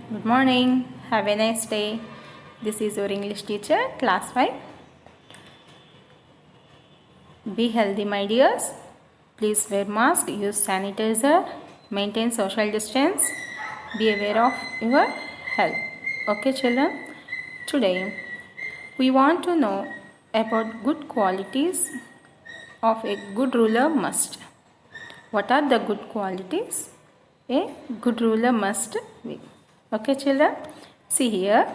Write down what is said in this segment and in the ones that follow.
Good morning. Have a nice day. This is your English teacher, class 5. Be healthy, my dears. Please wear mask, use sanitizer, maintain social distance. Be aware of your health. Okay, children? Today, we want to know about good qualities of a good ruler must. What are the good qualities a good ruler must be? Okay, children? See here.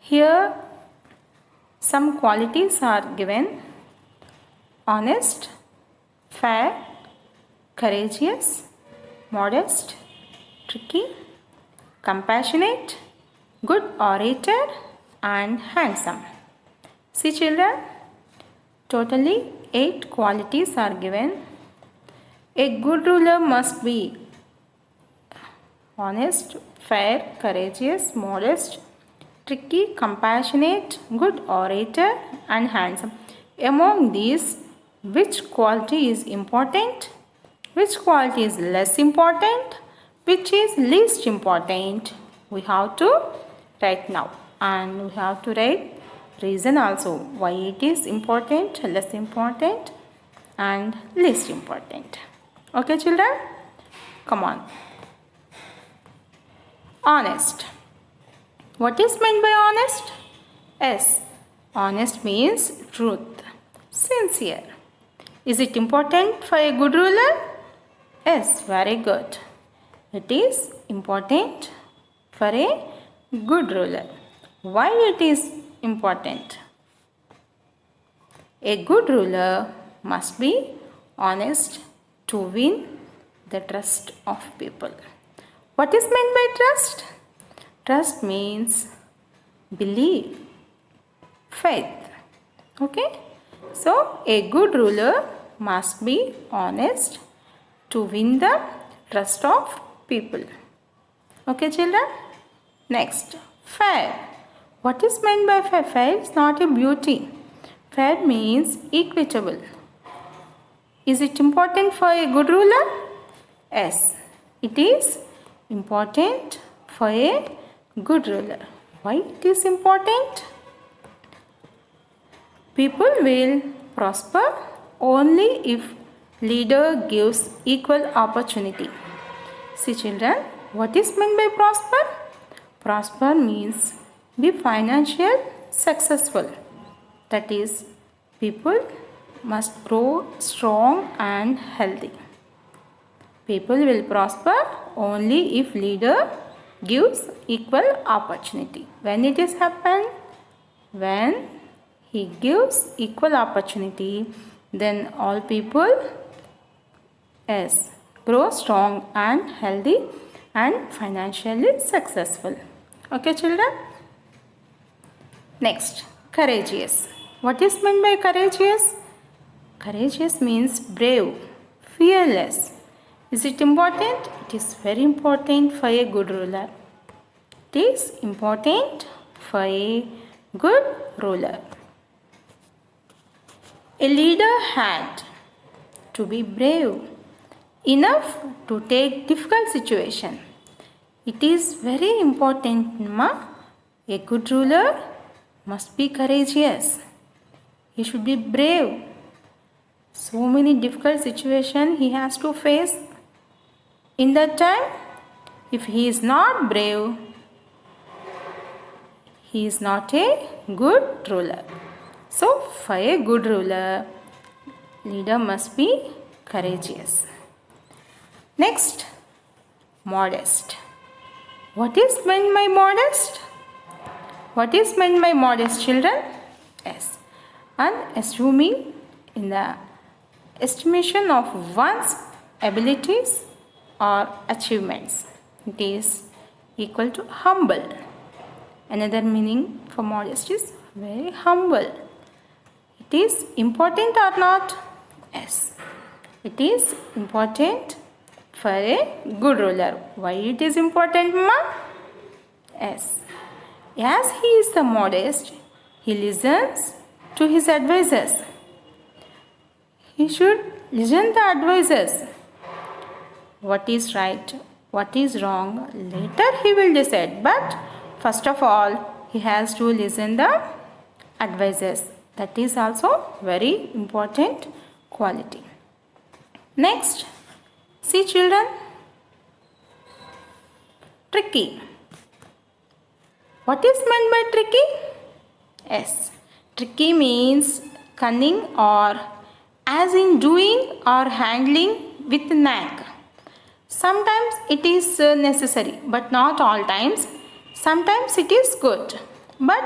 Here some qualities are given: honest, fair, courageous, modest, tricky, compassionate, good orator and handsome. See children, totally 8 qualities are given. A good ruler must be honest, fair, courageous, modest, tricky, compassionate, good orator and handsome. Among these, which quality is important? Which quality is less important? Which is least important? We have to write now, and we have to write reason also why it is important, less important and least important. Okay children, come on. Honest. What is meant by honest? Yes, honest means truth. Sincere. Is it important for a good ruler? Yes, very good. It is important for a good ruler. Why it is important? A good ruler must be honest to win the trust of people. What is meant by trust? Trust means belief, faith. Okay? So, a good ruler must be honest to win the trust of people. Okay, children? Next, fair. What is meant by fair? Fair is not a beauty. Fair means equitable. Is it important for a good ruler? Yes, it is important for a good ruler. Why it is important? People will prosper only if leader gives equal opportunity. See children, what is meant by prosper? Prosper means be financially successful. That is, people must grow strong and healthy. People will prosper only if leader gives equal opportunity. When it is happen? When he gives equal opportunity, then all people grow strong and healthy and financially successful. Okay children? Next, courageous. What is meant by courageous? Courageous means brave, fearless. Is it important? It is very important for a good ruler. It is important for a good ruler. A leader had to be brave enough to take difficult situation. It is very important, ma. A good ruler must be courageous. He should be brave. So many difficult situations he has to face. In that time, if he is not brave, he is not a good ruler. So, for a good ruler, leader must be courageous. Next, modest. What is meant by modest? What is meant by modest, children? Yes, unassuming in the estimation of one's abilities or achievements. It is equal to humble. Another meaning for modest is very humble. It is important or not? Yes, it is important for a good ruler. Why it is important, ma? Yes, as he is the modest, he listens to his advisors. He should listen to the advisors. What is right? what is wrong. Later he will decide. But first of all, he has to listen the advices. That is also very important quality. Next, see children, tricky. What is meant by tricky? Yes, tricky means cunning, or as in doing or handling with knack. Sometimes it is necessary, but not all times. Sometimes it is good, but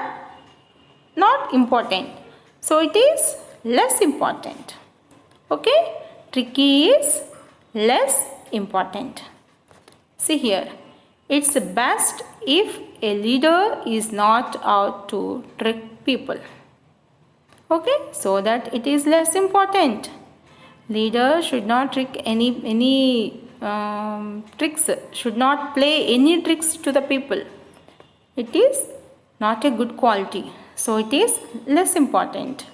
not important. So it is less important. Okay, tricky is less important. See here, it's best if a leader is not out to trick people. Okay, so that it is less important. Leader should not trick any tricks, should not play any tricks to the people. It is not a good quality, so it is less important.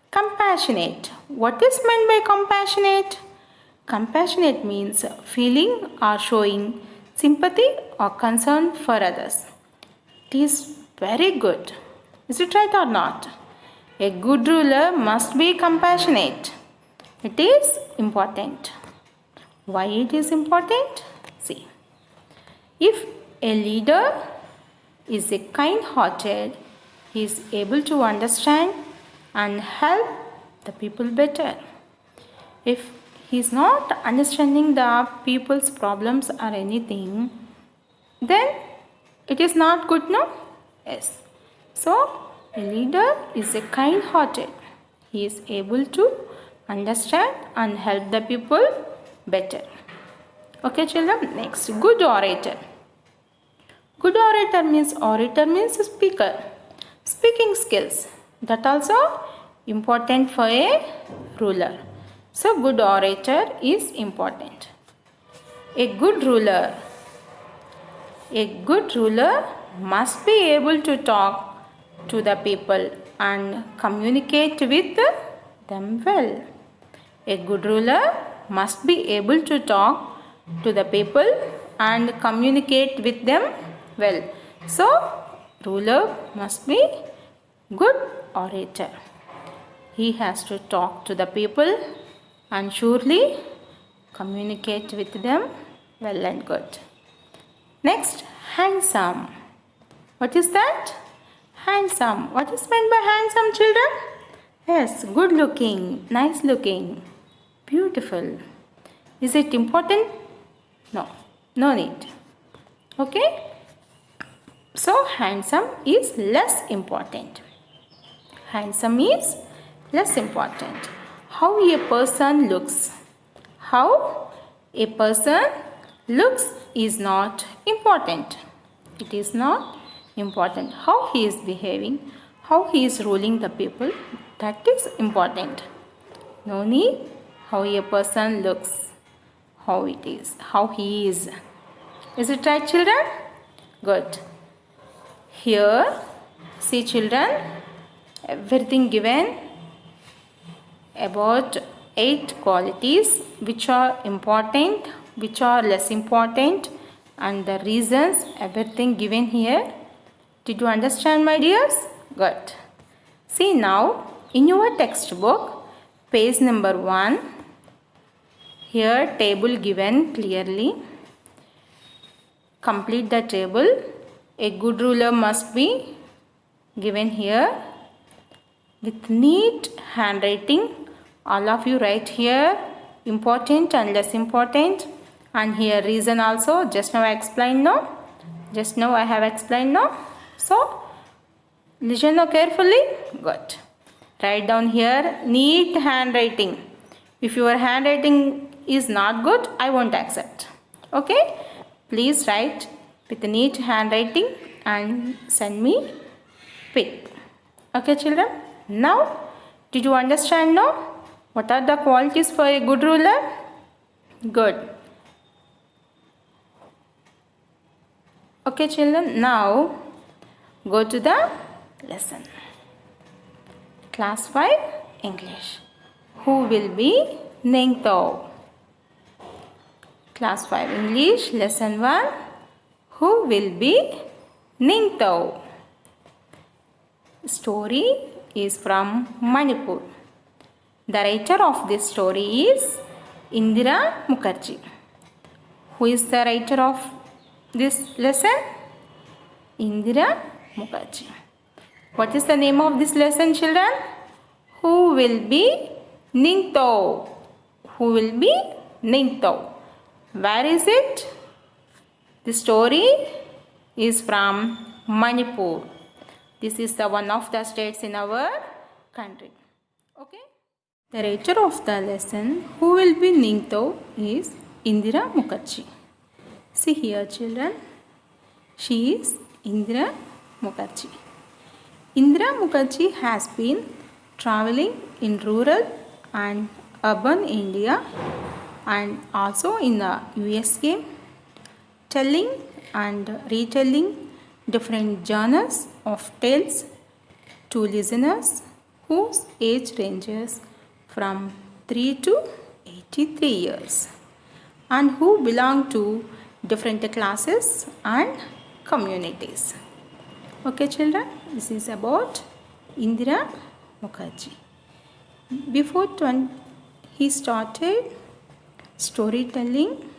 Compassionate. What is meant by compassionate? Compassionate means feeling or showing sympathy or concern for others. It is very good. Is it right or not? A good ruler must be compassionate. It is important. Why it is important? See, if a leader is a kind-hearted, he is able to understand and help the people better. If he is not understanding the people's problems or anything, then it is not good, no? Yes. So, a leader is a kind-hearted. He is able to understand and help the people better. Okay children, next, good orator. Good orator means speaker. Speaking skills, that also important for a ruler. So good orator is important. A good ruler must be able to talk to the people and communicate with them well. A good ruler must be able to talk to the people and communicate with them well. So, ruler must be good orator. He has to talk to the people and surely communicate with them well and good. Next, handsome. What is that? Handsome. What is meant by handsome, children? Yes, good looking, nice looking, beautiful. Is it important? No, no need. Okay? So, handsome is less important. Handsome is less important. How a person looks. How a person looks is not important. It is not important. How he is behaving, how he is ruling the people, that is important. No need how a person looks, how it is, how he is. Is it right, children? Good. Here, see children, everything given about 8 qualities which are important, which are less important, and the reasons, everything given here. Did you understand, my dears? Good. See now, in your textbook, page number 1, here table given clearly. Complete the table. A good ruler must be given here with neat handwriting. All of you write here important and less important, and here reason also. Just now I explained, no? Just now I have explained, no? So listen now carefully. Good. Write down here neat handwriting. If your handwriting is not good, I won't accept. Okay? Please write with neat handwriting and send me pic. Okay children? Now, did you understand now? What are the qualities for a good ruler? Good. Okay children, now go to the lesson. Class 5 English. Who will be Ningto? Class 5 English Lesson 1. Who will be Ningtao? Story is from Manipur. The writer of this story is Indira Mukherjee. Who is the writer of this lesson? Indira Mukherjee. What is the name of this lesson, children? Who will be Ningtao? Who will be Ningtao? Where is it? The story is from Manipur. This is the one of the states in our country. Okay. The writer of the lesson, Who will be Ningtao, is Indira Mukherjee. See here, children. She is Indira Mukherjee. Indira Mukherjee has been traveling in rural and urban India and also in the USA, telling and retelling different genres of tales to listeners whose age ranges from 3 to 83 years and who belong to different classes and communities. Okay, children, this is about Indira Mukherjee. Before he started storytelling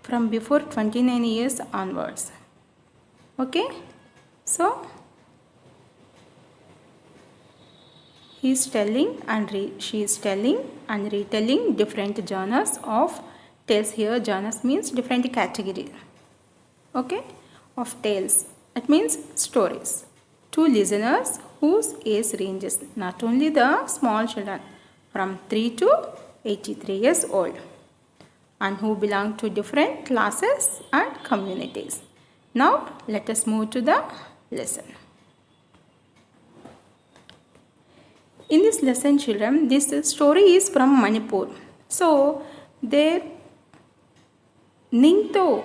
from before 29 years onwards. Okay, so she is telling and retelling different genres of tales. Here genres means different categories, okay, of tales. It means stories to listeners whose age ranges, not only the small children from 3 to 83 years old and who belong to different classes and communities. Now let us move to the lesson. In this lesson, children, this story is from Manipur. So their Ningtao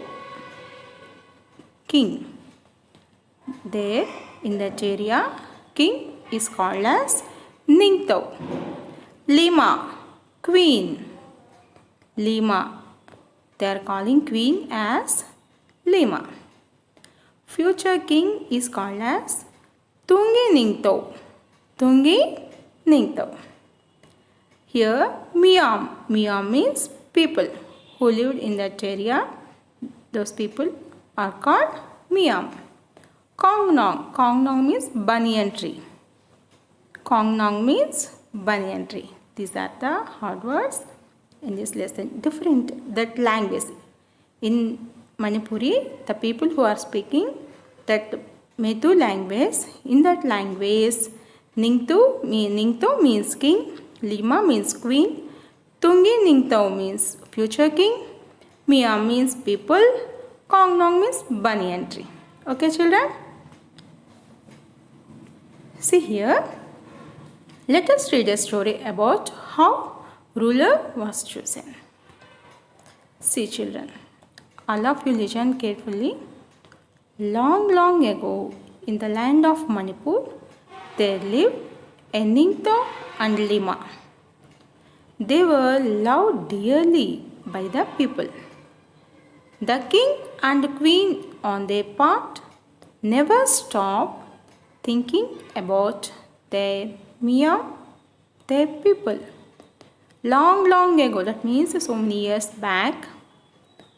king, there in that area, king is called as Ningtao. Lima, queen. Lima, they are calling queen as Lima. Future king is called as Tungi Ningtao. Tungi Ningtao. Here Miam. Miam means people who lived in that area. Those people are called Miam. Kongnong. Kongnong means banyan tree. Kongnong means banyan tree. These are the hard words in this lesson. Different that language. In Manipuri, the people who are speaking that Metu language, in that language, Ningtao means king, Lima means queen, Tungi Ningtao means future king, Mia means people, Kongnong means banyan tree. Okay, children? See here. Let us read a story about how ruler was chosen. See, children. All of you listen carefully. Long, long ago, in the land of Manipur, there lived a Ningtao and Lima. They were loved dearly by the people. The king and queen, on their part, never stopped thinking about their Mia, their people. Long, long ago, that means so many years back,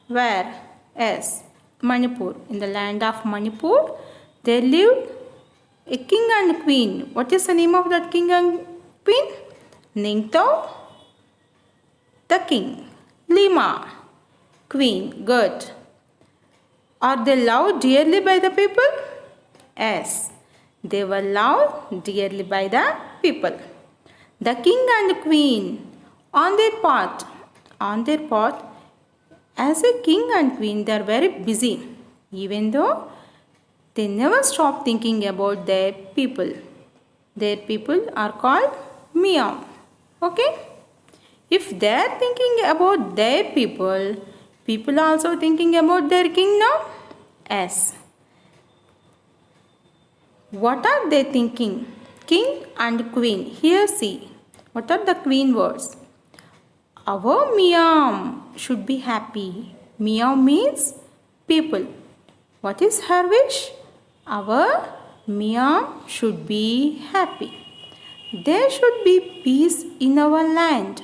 where? Yes, Manipur. In the land of Manipur, there lived a king and queen. What is the name of that king and queen? Ningtao, the king. Lima, queen. Good. Are they loved dearly by the people? Yes, they were loved dearly by the people. The king and queen, on their part, as a king and queen, they are very busy, even though they never stop thinking about their people. Their people are called Miam. Okay? If they are thinking about their people, people also thinking about their king now? Yes. What are they thinking? King and queen. Here see. What are the queen words? our Miam should be happy. Miam means people. What is her wish? Our Miam should be happy. There should be peace in our land.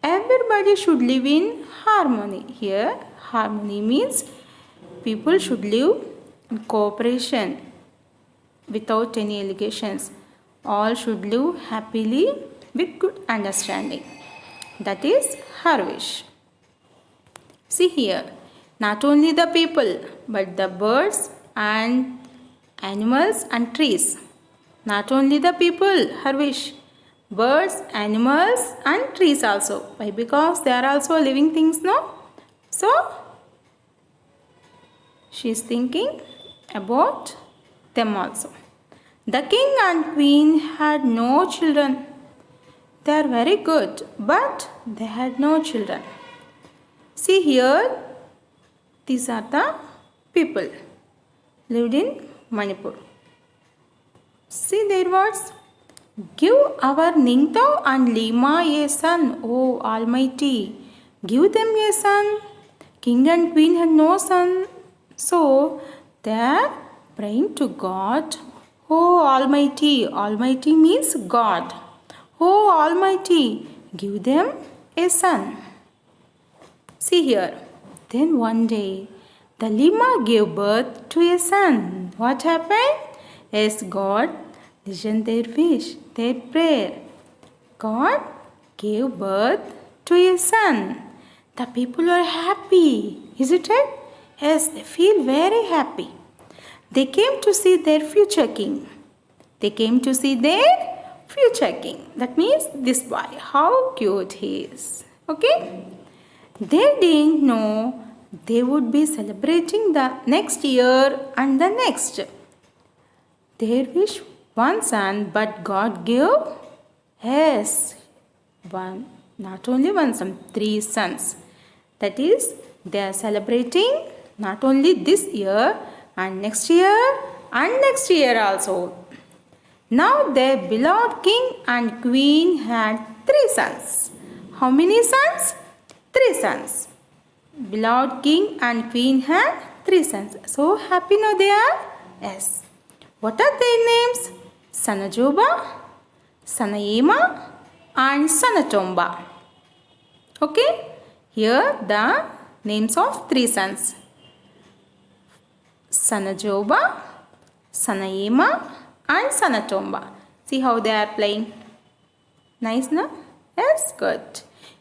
Everybody should live in harmony. Here, harmony means people should live in cooperation without any allegations. All should live happily with good understanding. That is her wish. See here, not only the people but the birds and animals and trees. Not only the people, her wish. Birds, animals and trees also. Why? Because they are also living things, no? So, she is thinking about them also. The king and queen had no children. They are very good, but they had no children. See here, these are the people lived in Manipur. See their words. Give our Ningtao and Lima a son, O Almighty. Give them a son. King and queen had no son. So they are praying to God. O Almighty. Almighty means God. O Almighty, give them a son. See here. Then one day, the Lima gave birth to a son. What happened? Yes, God listened their wish, their prayer. God gave birth to a son. The people are happy, isn't it? Yes, they feel very happy. They came to see their future king. They came to see their future king. That means this boy, how cute he is. Okay? They didn't know they would be celebrating the next year and the next. They wish one son, but God gave, yes, one, not only one son, 3 sons. That is, they are celebrating not only this year and next year also. Now their beloved king and queen had 3 sons. How many sons? 3 sons. Beloved king and queen had 3 sons. So happy now they are? Yes. What are their names? Sanajoba, Sanaema and Sanatomba. Okay. Here the names of 3 sons. Sanajoba, Sanaema and Sanatomba. See how they are playing. Nice, no? Yes, good.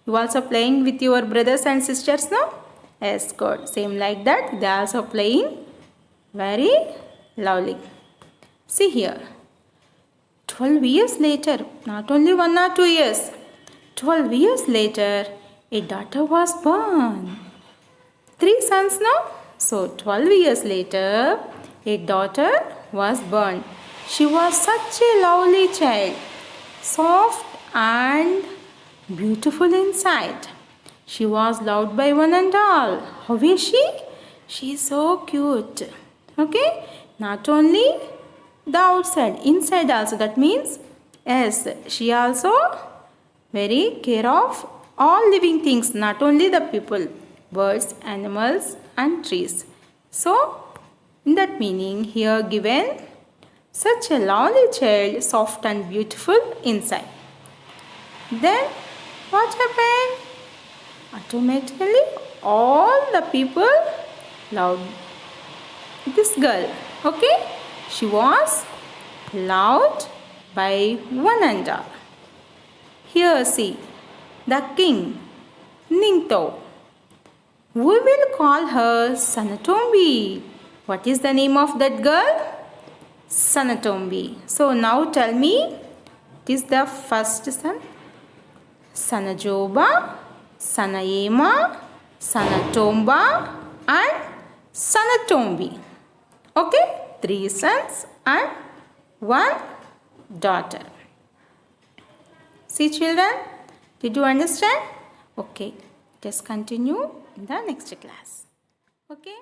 You also playing with your brothers and sisters, no? Yes, good. Same like that. They are also playing very lovely. See here. 12 years later, not only 1 or 2 years, 12 years later, a daughter was born. 3 sons, no? So 12 years later, a daughter was born. She was such a lovely child, soft and beautiful inside. She was loved by one and all. How is she? She is so cute. Okay? Not only the outside, inside also. That means, yes, she also very care of all living things, not only the people, birds, animals and trees. So, in that meaning, here given, such a lovely child, soft and beautiful inside. Then, what happened? Automatically, all the people loved this girl. Okay? She was loved by one and all. Here see, the king, Ningtao. We will call her Sanatombi. What is the name of that girl? Sanatombi. So now tell me, it is the first son. Sanajoba, Sanaema, Sanatomba and Sanatombi. Okay? 3 sons and 1 daughter. See children, did you understand? Okay, just continue in the next class. Okay.